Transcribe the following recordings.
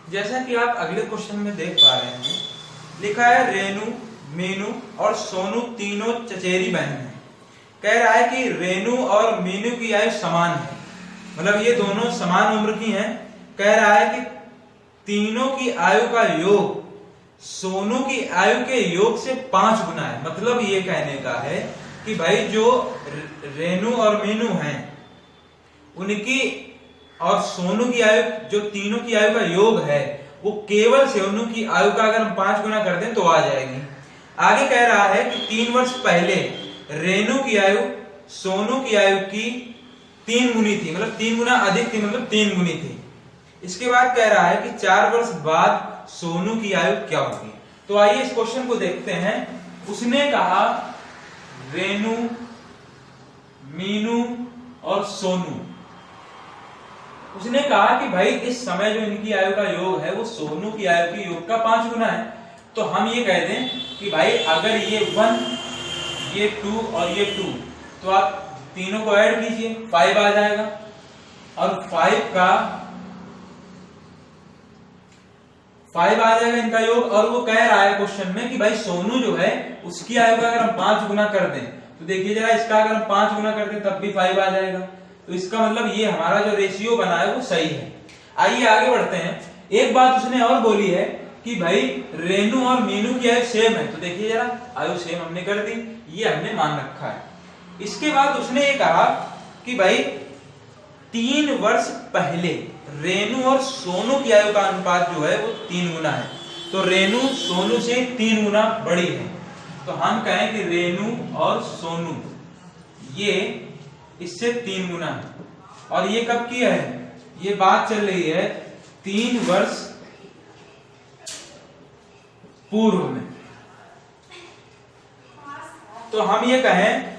जैसा कि आप अगले क्वेश्चन में देख पा रहे हैं, लिखा है रेनू, मीनू और सोनू तीनों चचेरी बहन हैं। कह रहा है कि रेनू और मीनू की आयु समान है, मतलब ये दोनों समान उम्र की हैं। कह रहा है कि तीनों की आयु का योग सोनू की आयु के योग से 5 गुना है। मतलब ये कहने का है कि भाई जो रेनू और मीनू हैं उनकी और सोनू की आयु, जो तीनों की आयु का योग है वो केवल सोनू की आयु का अगर हम 5 गुना कर दें तो आ जाएगी। आगे कह रहा है कि 3 वर्ष पहले रेनू की आयु सोनू की आयु की 3 गुनी थी, मतलब 3 गुना अधिक थी, मतलब 3 गुनी थी। इसके बाद कह रहा है कि 4 वर्ष बाद सोनू की आयु क्या होगी। तो आइए इस क्वेश्चन को देखते हैं। उसने कहा रेनू, मीनू और सोनू, उसने कहा कि भाई इस समय जो इनकी आयु का योग है वो सोनू की आयु के योग का 5 गुना है। तो हम ये कह दें कि भाई अगर ये 1, ये 2 और ये 2, तो आप तीनों को ऐड कीजिए, 5 आ जाएगा। और 5 आ जाएगा इनका योग। और वो कह रहा है क्वेश्चन में कि भाई सोनू जो है उसकी आयु का अगर हम 5 गुना कर दें तो देखिए जरा, इसका अगर हम 5 गुना कर दें तब भी 5 आ जाएगा। तो इसका मतलब ये हमारा जो रेशियो बना है वो सही है। आइए आगे बढ़ते हैं। एक बात उसने और बोली है कि भाई रेनू और मीनू की आयु सेम है। तो देखिए जरा, आयु सेम हमने कर दी, ये हमने मान रखा है। इसके बाद उसने ये कहा कि भाई 3 वर्ष पहले रेनू और सोनू की आयु का अनुपात जो है वो 3 गुना है। तो रेनू सोनू से 3 गुना बड़ी है। तो हम कहें कि रेनू और सोनू ये इससे 3 गुना है। और ये कब की है, ये बात चल रही है 3 वर्ष पूर्व में। तो हम ये कहें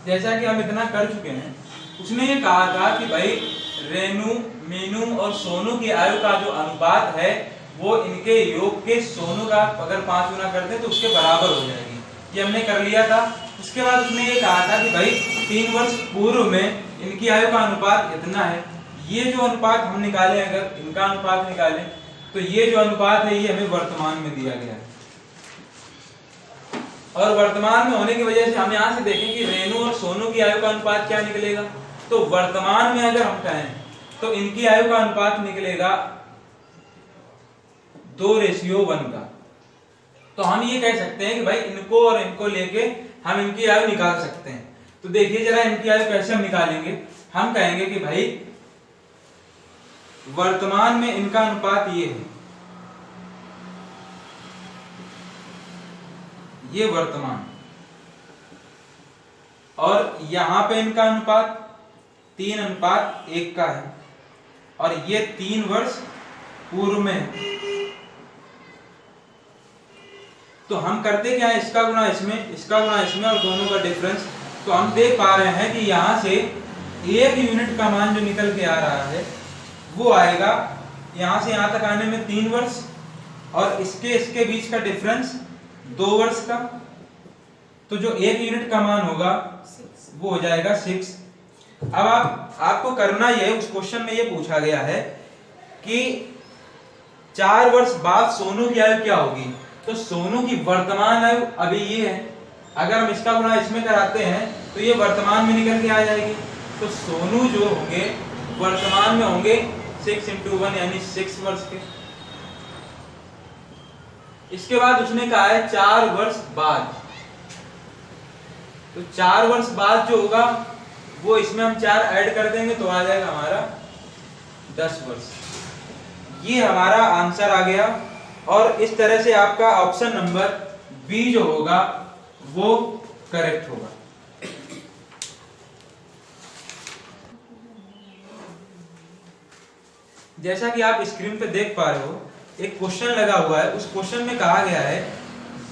जैसा कि हम इतना कर चुके हैं, उसने ये कहा था कि भाई रेनू, मीनू और सोनू की आयु का जो अनुपात है वो इनके योग के सोनू का अगर 5 गुना करते तो उसके बराबर हो जाएगी। ये हमने कर लिया था। उसके बाद उसने ये कहा था कि भाई 3 वर्ष पूर्व में इनकी आयु का अनुपात इतना है। ये जो अनुपात हम निकाले, अगर इनका अनुपात निकालें तो ये जो अनुपात है ये हमें वर्तमान में दिया गया है। और वर्तमान में होने की वजह से हम यहां से देखें कि रेनू और सोनू की आयु का अनुपात क्या निकलेगा। तो वर्तमान में अगर हम कहें तो इनकी आयु का अनुपात निकलेगा 2:1 का। तो हम ये कह सकते हैं कि भाई इनको और इनको लेके हम इनकी आयु निकाल सकते हैं। तो देखिए जरा इनकी आयु कैसे हम निकालेंगे। हम कहेंगे कि भाई वर्तमान में इनका अनुपात ये है, ये वर्तमान, और यहां पे इनका अनुपात 3:1 का है। और ये 3 वर्ष पूर्व में है। तो हम करते क्या है, इसका गुणा इसमें, इसका गुणा इसमें और दोनों का डिफरेंस। तो हम देख पा रहे हैं कि यहां से 1 यूनिट का मान जो निकल के आ रहा है वो आएगा यहां से यहां तक आने में 3 वर्ष, और इसके बीच का डिफरेंस 2 वर्ष का। तो जो 1 यूनिट का मान होगा वो हो जाएगा 6। अब आपको करना ये, उस क्वेश्चन में ये पूछा गया है कि 4 वर्ष बाद सोनू की आयु क्या होगी। तो सोनू की वर्तमान आयु अभी ये है, अगर हम इसका गुणा इसमें कराते हैं तो ये वर्तमान में निकल के आ जाएगी। तो सोनू जो होंगे वर्तमान में होंगे 6 × 1 यानी 6 वर्ष के। इसके बाद उसने कहा है 4 वर्ष बाद। तो 4 वर्ष बाद जो होगा वो इसमें हम 4 ऐड कर देंगे तो आ जाएगा हमारा 10 वर्ष। ये हमारा आंसर आ गया। और इस तरह से आपका ऑप्शन नंबर बी जो होगा वो करेक्ट होगा। जैसा कि आप स्क्रीन पे देख पा रहे हो, एक क्वेश्चन लगा हुआ है। उस क्वेश्चन में कहा गया है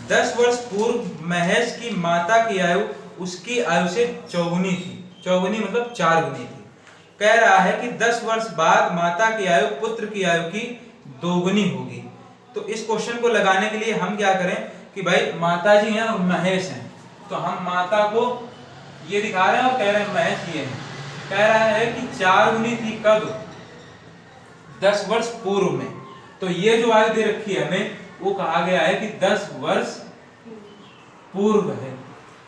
10 वर्ष पूर्व महेश की माता की आयु उसकी आयु से चौगुनी थी। चौगुनी मतलब 4 गुनी थी। कह रहा है कि 10 वर्ष बाद माता की आयु पुत्र की आयु की 2 गुनी होगी। तो इस क्वेश्चन को लगाने के लिए हम क्या करें कि भाई माता जी हैं और महेश हैं, तो हम माता को ये दिखा रहे हैं और कह रहे हैं महज ये है। कह रहा है कि 4 गुनी थी कब? 10 वर्ष पूर्व में। तो ये जो आयु दे रखी है हमें, वो कहा गया है कि 10 वर्ष पूर्व है।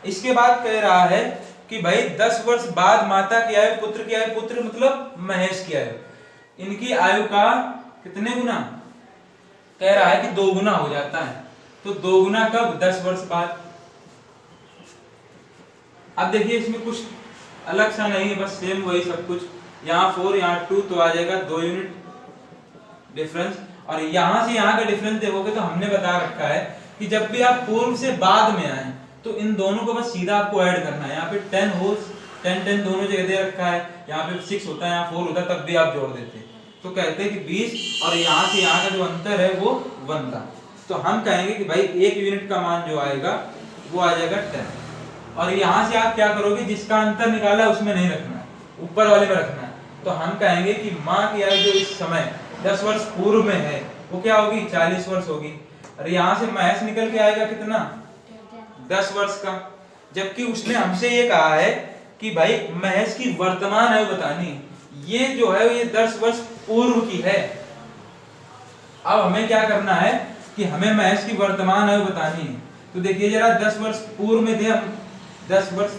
इसके बाद कह रहा है कि भाई 10 वर्ष बाद माता की आयु, पुत्र की आयु, पुत्र मतलब महेश की आयु, इनकी आयु का कितने गुना? कह रहा है कि 2 गुना हो जाता है। तो 2 गुना कब? 10 वर्ष बाद। अब देखिए इसमें कुछ अलग सा नहीं है, बस सेम वही सब कुछ। यहाँ 4 यहाँ 2 तो आ जाएगा 2 यूनिट डिफरेंस। और यहाँ से यहाँ का डिफरेंस देखोगे तो हमने बता रखा है कि जब भी आप पूर्व से बाद में आए तो इन दोनों को बस सीधा आपको ऐड करना है। यहाँ पे 10 हो 10 दोनों जगह दे रखा है, यहाँ पे 6 होता है, यहाँ 4 होता है, तब भी आप जोड़ देते। तो कहते हैं कि 20 और यहाँ से यहाँ का जो अंतर है वो 1 था। तो हम कहेंगे कि भाई 1 यूनिट का मान जो आएगा वो आ जाएगा 10। और यहाँ से आप क्या करोगे, जिसका अंतर निकाला है उसमें नहीं रखना है, ऊपर वाले में रखना है। तो हम कहेंगे कि माँ की आयु जो इस समय 10 वर्ष पूर्व में है वो क्या होगी? 40 वर्ष होगी। और यहाँ से महेश निकल के आएगा कितना? 10 वर्ष का। जबकि उसने हमसे ये कहा है कि भाई महेश की वर्तमान आयु बतानी, ये जो है ये 10 वर्ष पूर्व की है। अब हमें क्या करना है कि हमें महेश की वर्तमान आयु बतानी है। तो देखिए जरा 10 वर्ष पूर्व में थे हम, 10 वर्ष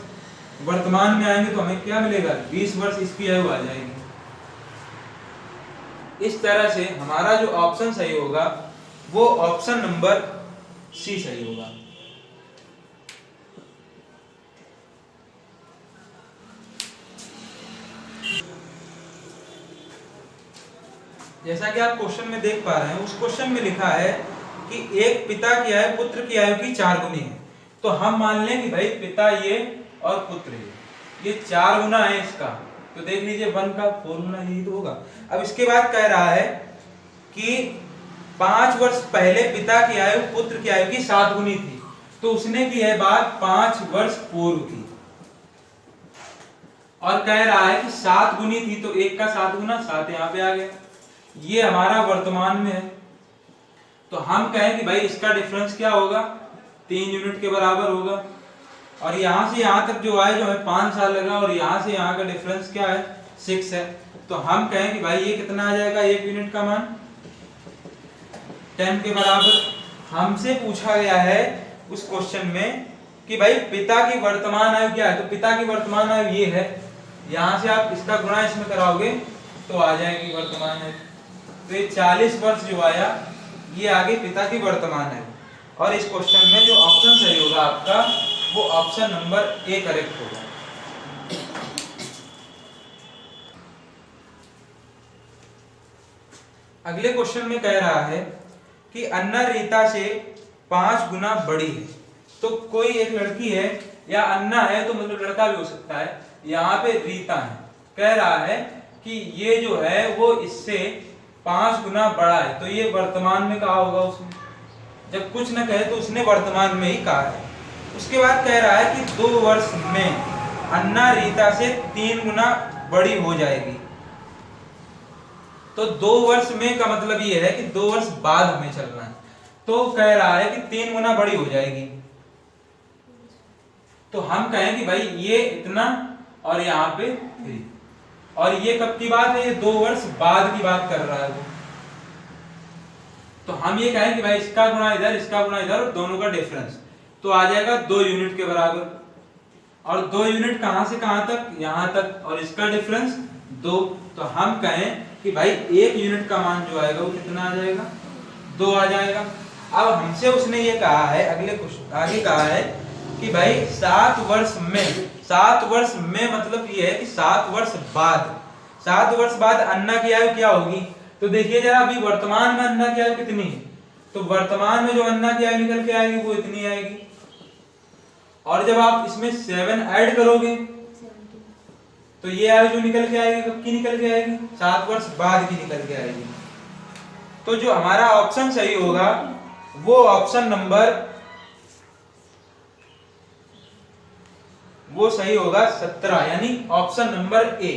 वर्तमान में आएंगे तो हमें क्या मिलेगा? 20 वर्ष इसकी आयु आ जाएगी। इस तरह से हमारा जो ऑप्शन सही होगा वो ऑप्शन नंबर सी सही होगा। जैसा कि आप क्वेश्चन में देख पा रहे हैं, उस क्वेश्चन में लिखा है कि एक पिता की आयु पुत्र की आयु की 4 गुनी है। तो हम मान लें कि भाई पिता ये और पुत्र ये 4 गुना है इसका। तो देख लीजिए 1 का 4 गुना यही तो होगा। अब इसके बाद कह रहा है कि 5 वर्ष पहले पिता की आयु पुत्र की आयु की 7 गुनी थी। तो उसने की है बात 5 वर्ष पूर्व की। और कह रहा है कि 7 गुनी थी, तो 1 का 7 गुना 7 यहाँ पे आ गया। ये हमारा वर्तमान में है। तो हम कहें कि भाई इसका डिफरेंस क्या होगा? 3 यूनिट के बराबर होगा। और यहां से यहां तक जो आए जो है 5 साल लगा, और यहां से यहां का डिफरेंस क्या है? 6 है। तो हम कहें कि भाई ये कितना आ जाएगा? 1 यूनिट का मान 10 के बराबर। हमसे पूछा गया है उस क्वेश्चन में कि भाई पिता की वर्तमान आयु क्या है? तो पिता की वर्तमान आयु ये है। यहां से आप इसका गुणा इसमें कराओगे तो आ जाएगी वर्तमान आयु। तो ये 40 वर्ष जो आया ये आगे पिता की वर्तमान है। और इस क्वेश्चन में जो ऑप्शन सही होगा आपका वो ऑप्शन नंबर ए करेक्ट होगा। अगले क्वेश्चन में कह रहा है कि अन्ना रीता से 5 गुना बड़ी है। तो कोई एक लड़की है या अन्ना है, तो मतलब लड़का भी हो सकता है। यहाँ पे रीता है, कह रहा है कि ये जो है वो इससे 5 गुना बड़ा है। तो ये वर्तमान में कहा होगा उसने, जब कुछ न कहे तो उसने वर्तमान में ही कहा है। उसके बाद कह रहा है कि 2 वर्ष में अन्ना रीता से 3 गुना बड़ी हो जाएगी। तो 2 वर्ष में का मतलब ये है कि 2 वर्ष बाद हमें चलना है। तो कह रहा है कि 3 गुना बड़ी हो जाएगी। तो हम कहें कि भाई ये इतना और यहाँ पे 3, और ये कब की बात है? ये 2 वर्ष बाद की बात कर रहा है वो। तो हम ये कहें कि भाई इसका गुणा इधर, इसका गुणा इधर, और दोनों का डिफरेंस तो आ जाएगा 2 यूनिट के बराबर। और 2 यूनिट कहां से कहां तक? यहां तक। और इसका डिफरेंस 2। तो हम कहें कि भाई 1 यूनिट का मान जो आएगा वो कितना आ जाएगा? 2 आ जाएगा। अब हमसे उसने ये कहा है, अगले कुछ आगे कहा है कि भाई 7 वर्ष में, 7 वर्ष में मतलब ये है कि 7 वर्ष बाद, 7 वर्ष बाद अन्ना की आयु क्या होगी? तो देखिए जरा अभी वर्तमान में अन्ना की आयु कितनी है? तो वर्तमान में जो अन्ना की आयु निकल के आएगी वो इतनी आएगी। और जब आप इसमें 7 ऐड करोगे तो ये आयु जो निकल के आएगी कब की निकल के आएगी? 7 वर्ष बाद की निकल के आएगी। तो जो हमारा ऑप्शन सही होगा वो ऑप्शन नंबर, वो सही होगा 17, यानी ऑप्शन नंबर ए।